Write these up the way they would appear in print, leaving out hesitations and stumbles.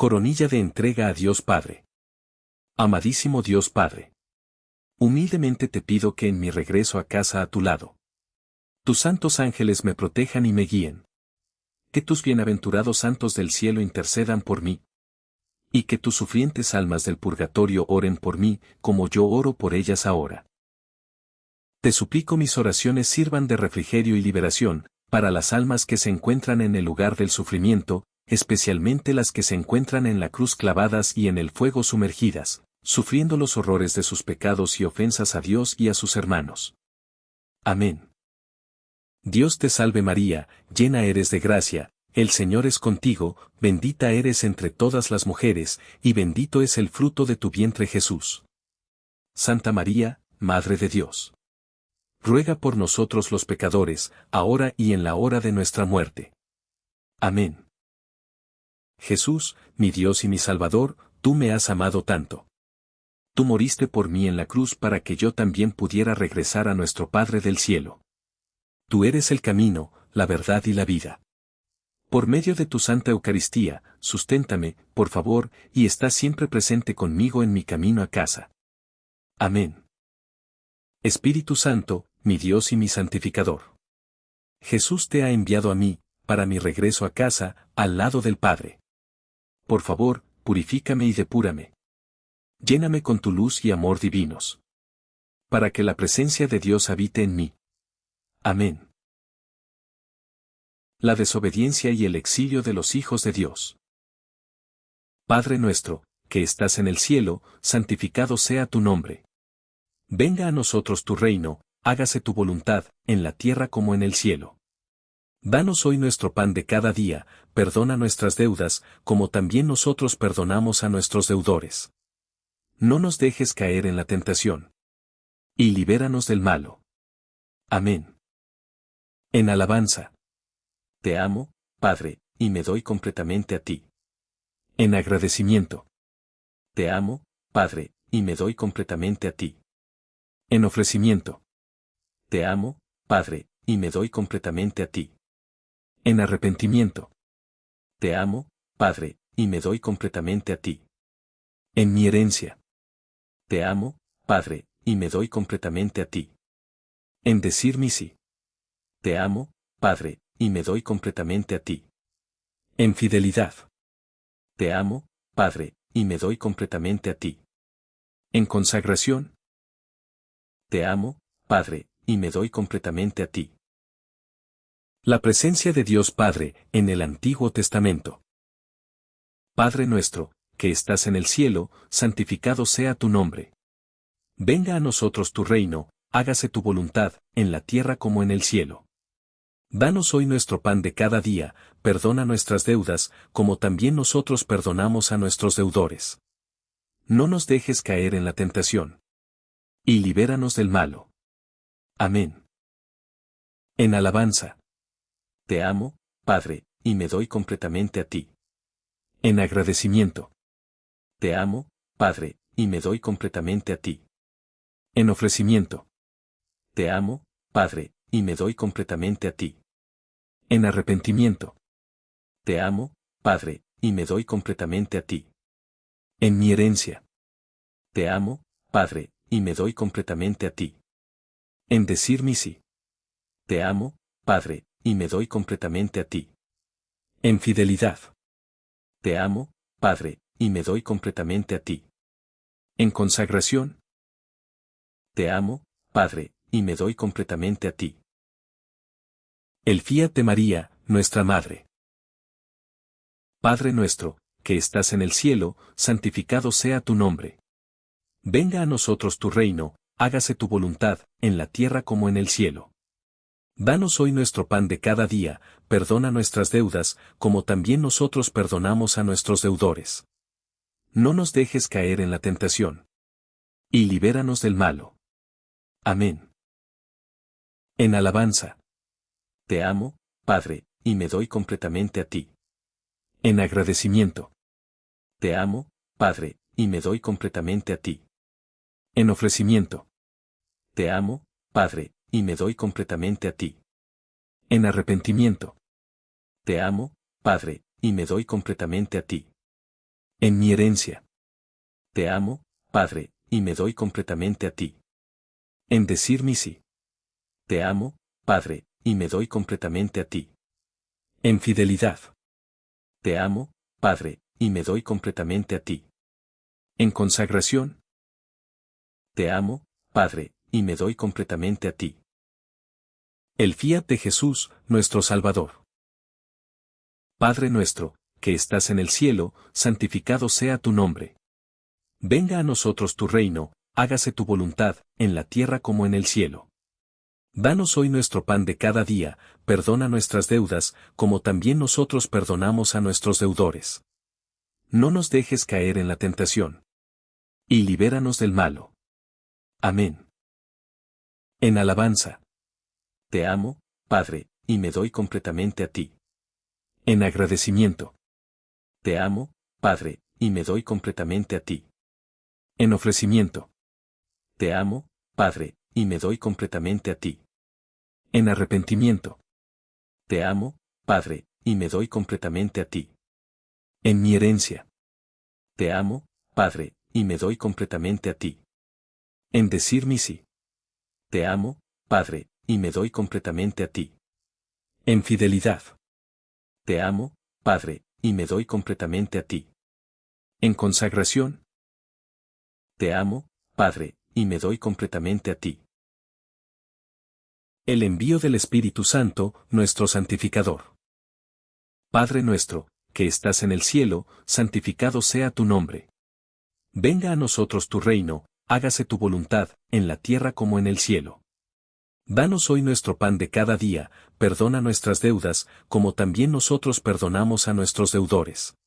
Coronilla de entrega a Dios Padre. Amadísimo Dios Padre. Humildemente te pido que en mi regreso a casa a tu lado, tus santos ángeles me protejan y me guíen. Que tus bienaventurados santos del cielo intercedan por mí. Y que tus sufrientes almas del purgatorio oren por mí, como yo oro por ellas ahora. Te suplico mis oraciones sirvan de refrigerio y liberación, para las almas que se encuentran en el lugar del sufrimiento, especialmente las que se encuentran en la cruz clavadas y en el fuego sumergidas, sufriendo los horrores de sus pecados y ofensas a Dios y a sus hermanos. Amén. Dios te salve María, llena eres de gracia, el Señor es contigo, bendita eres entre todas las mujeres, y bendito es el fruto de tu vientre Jesús. Santa María, Madre de Dios, ruega por nosotros los pecadores, ahora y en la hora de nuestra muerte. Amén. Jesús, mi Dios y mi Salvador, tú me has amado tanto. Tú moriste por mí en la cruz para que yo también pudiera regresar a nuestro Padre del cielo. Tú eres el camino, la verdad y la vida. Por medio de tu Santa Eucaristía, susténtame, por favor, y está siempre presente conmigo en mi camino a casa. Amén. Espíritu Santo, mi Dios y mi santificador. Jesús te ha enviado a mí, para mi regreso a casa, al lado del Padre. Por favor, purifícame y depúrame. Lléname con tu luz y amor divinos. Para que la presencia de Dios habite en mí. Amén. La desobediencia y el exilio de los hijos de Dios. Padre nuestro, que estás en el cielo, santificado sea tu nombre. Venga a nosotros tu reino, hágase tu voluntad, en la tierra como en el cielo. Danos hoy nuestro pan de cada día, perdona nuestras deudas, como también nosotros perdonamos a nuestros deudores. No nos dejes caer en la tentación. Y libéranos del malo. Amén. En alabanza. Te amo, Padre, y me doy completamente a ti. En agradecimiento. Te amo, Padre, y me doy completamente a ti. En ofrecimiento. Te amo, Padre, y me doy completamente a ti. En arrepentimiento. Te amo, Padre, y me doy completamente a ti. En mi herencia. Te amo, Padre, y me doy completamente a ti. En decir mi sí. Te amo, Padre, y me doy completamente a ti. En fidelidad. Te amo, Padre, y me doy completamente a ti. En consagración. Te amo, Padre, y me doy completamente a ti. La presencia de Dios Padre, en el Antiguo Testamento. Padre nuestro, que estás en el cielo, santificado sea tu nombre. Venga a nosotros tu reino, hágase tu voluntad, en la tierra como en el cielo. Danos hoy nuestro pan de cada día, perdona nuestras deudas, como también nosotros perdonamos a nuestros deudores. No nos dejes caer en la tentación. Y libéranos del malo. Amén. En alabanza. Te amo, Padre, y me doy completamente a ti. En agradecimiento. Te amo, Padre, y me doy completamente a ti. En ofrecimiento. Te amo, Padre, y me doy completamente a ti. En arrepentimiento. Te amo, Padre, y me doy completamente a ti. En mi herencia. Te amo, Padre, y me doy completamente a ti. En decir mi sí. Te amo, Padre, y me doy completamente a ti. En fidelidad. Te amo, Padre, y me doy completamente a ti. En consagración. Te amo, Padre, y me doy completamente a ti. El Fiat de María, nuestra Madre. Padre nuestro, que estás en el cielo, santificado sea tu nombre. Venga a nosotros tu reino, hágase tu voluntad, en la tierra como en el cielo. Danos hoy nuestro pan de cada día, perdona nuestras deudas, como también nosotros perdonamos a nuestros deudores. No nos dejes caer en la tentación. Y libéranos del malo. Amén. En alabanza. Te amo, Padre, y me doy completamente a ti. En agradecimiento. Te amo, Padre, y me doy completamente a ti. En ofrecimiento. Te amo, Padre, y me doy completamente a ti. En arrepentimiento. Te amo, Padre, y me doy completamente a ti. En mi herencia. Te amo, Padre, y me doy completamente a ti. En decir mi sí. Te amo, Padre, y me doy completamente a ti. En fidelidad. Te amo, Padre, y me doy completamente a ti. En consagración. Te amo, Padre, y me doy completamente a ti. El fiat de Jesús, nuestro Salvador. Padre nuestro, que estás en el cielo, santificado sea tu nombre. Venga a nosotros tu reino, hágase tu voluntad, en la tierra como en el cielo. Danos hoy nuestro pan de cada día, perdona nuestras deudas, como también nosotros perdonamos a nuestros deudores. No nos dejes caer en la tentación. Y libéranos del malo. Amén. En alabanza. Te amo, Padre, y me doy completamente a ti. En agradecimiento. Te amo, Padre, y me doy completamente a ti. En ofrecimiento. Te amo, Padre, y me doy completamente a ti. En arrepentimiento. Te amo, Padre, y me doy completamente a ti. En mi herencia. Te amo, Padre, y me doy completamente a ti. En decir mi sí. Te amo, Padre, y me doy completamente a ti. En fidelidad. Te amo, Padre, y me doy completamente a ti. En consagración. Te amo, Padre, y me doy completamente a ti. El envío del Espíritu Santo, nuestro santificador. Padre nuestro, que estás en el cielo, santificado sea tu nombre. Venga a nosotros tu reino, hágase tu voluntad, en la tierra como en el cielo. Danos hoy nuestro pan de cada día, perdona nuestras deudas, como también nosotros perdonamos a nuestros deudores.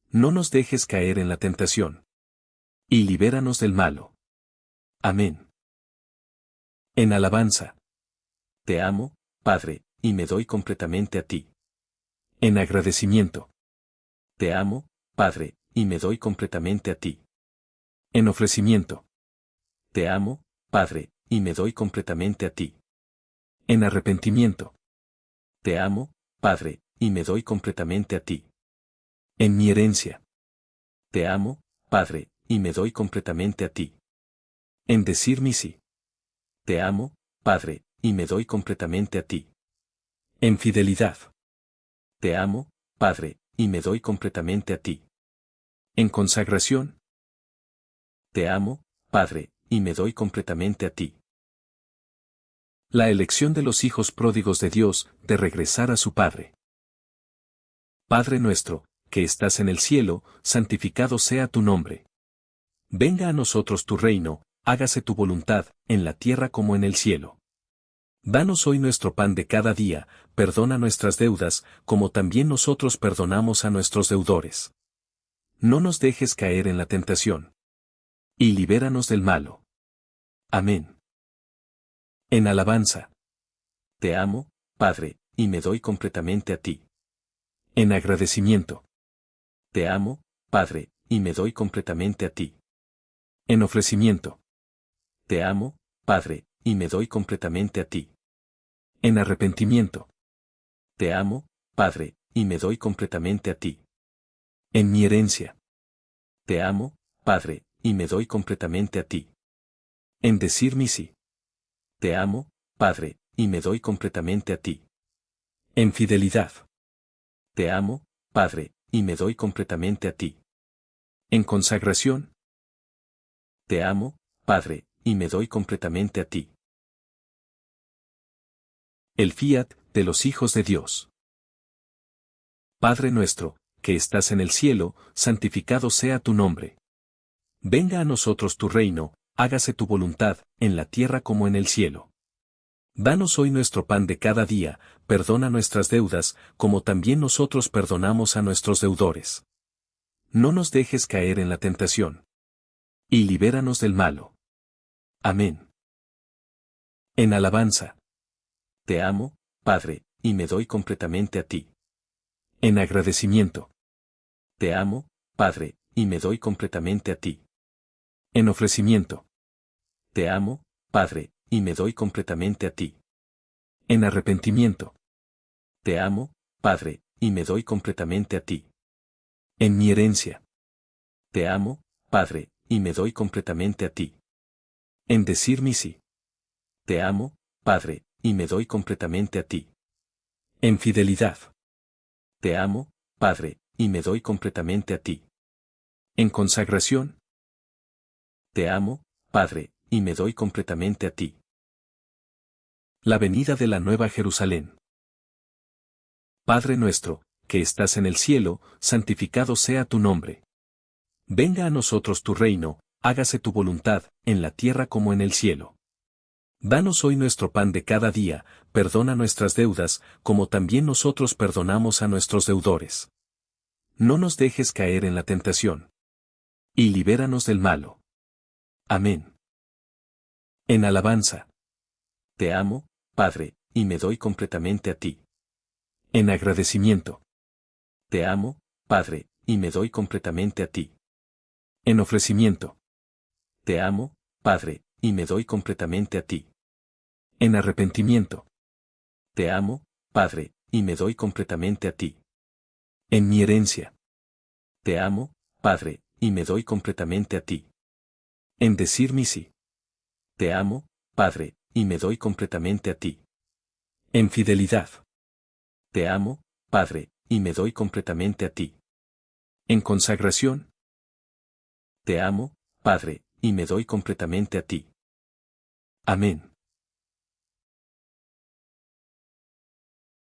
No nos dejes caer en la tentación. Y libéranos del malo. Amén. En alabanza. Te amo, Padre, y me doy completamente a ti. En agradecimiento. Te amo, Padre, y me doy completamente a ti. En ofrecimiento. Te amo, Padre, y me doy completamente a ti. En arrepentimiento. Te amo, Padre, y me doy completamente a ti. En mi herencia. Te amo, Padre, y me doy completamente a ti. En decir mi sí. Te amo, Padre, y me doy completamente a ti. En fidelidad. Te amo, Padre, y me doy completamente a ti. En consagración. Te amo, Padre, y me doy completamente a ti. La elección de los hijos pródigos de Dios, de regresar a su Padre. Padre nuestro, que estás en el cielo, santificado sea tu nombre. Venga a nosotros tu reino, hágase tu voluntad, en la tierra como en el cielo. Danos hoy nuestro pan de cada día, perdona nuestras deudas, como también nosotros perdonamos a nuestros deudores. No nos dejes caer en la tentación. Y libéranos del malo. Amén. En alabanza. Te amo, Padre, y me doy completamente a ti. En agradecimiento. Te amo, Padre, y me doy completamente a ti. En ofrecimiento. Te amo, Padre, y me doy completamente a ti. En arrepentimiento. Te amo, Padre, y me doy completamente a ti. En mi herencia. Te amo, Padre, y me doy completamente a ti. En decir mi sí. Te amo, Padre, y me doy completamente a ti. En fidelidad. Te amo, Padre, y me doy completamente a ti. En consagración. Te amo, Padre, y me doy completamente a ti. El fiat de los hijos de Dios. Padre nuestro, que estás en el cielo, santificado sea tu nombre. Venga a nosotros tu reino, hágase tu voluntad, en la tierra como en el cielo. Danos hoy nuestro pan de cada día, perdona nuestras deudas, como también nosotros perdonamos a nuestros deudores. No nos dejes caer en la tentación. Y libéranos del malo. Amén. En alabanza. Te amo, Padre, y me doy completamente a ti. En agradecimiento. Te amo, Padre, y me doy completamente a ti. En ofrecimiento. Te amo, Padre, y me doy completamente a ti. En arrepentimiento. Te amo, Padre, y me doy completamente a ti. En mi herencia. Te amo, Padre, y me doy completamente a ti. En decir mi sí. Te amo, Padre, y me doy completamente a ti. En fidelidad. Te amo, Padre, y me doy completamente a ti. En consagración. Te amo, Padre, y me doy completamente a ti. La venida de la Nueva Jerusalén. Padre nuestro, que estás en el cielo, santificado sea tu nombre. Venga a nosotros tu reino, hágase tu voluntad, en la tierra como en el cielo. Danos hoy nuestro pan de cada día, perdona nuestras deudas, como también nosotros perdonamos a nuestros deudores. No nos dejes caer en la tentación. Y libéranos del malo. Amén. En alabanza. Te amo, Padre, y me doy completamente a ti. En agradecimiento. Te amo, Padre, y me doy completamente a ti. En ofrecimiento. Te amo, Padre, y me doy completamente a ti. En arrepentimiento. Te amo, Padre, y me doy completamente a ti. En mi herencia. Te amo, Padre, y me doy completamente a ti. En decir mi sí. Te amo, Padre, y me doy completamente a ti. En fidelidad. Te amo, Padre, y me doy completamente a ti. En consagración. Te amo, Padre, y me doy completamente a ti. Amén.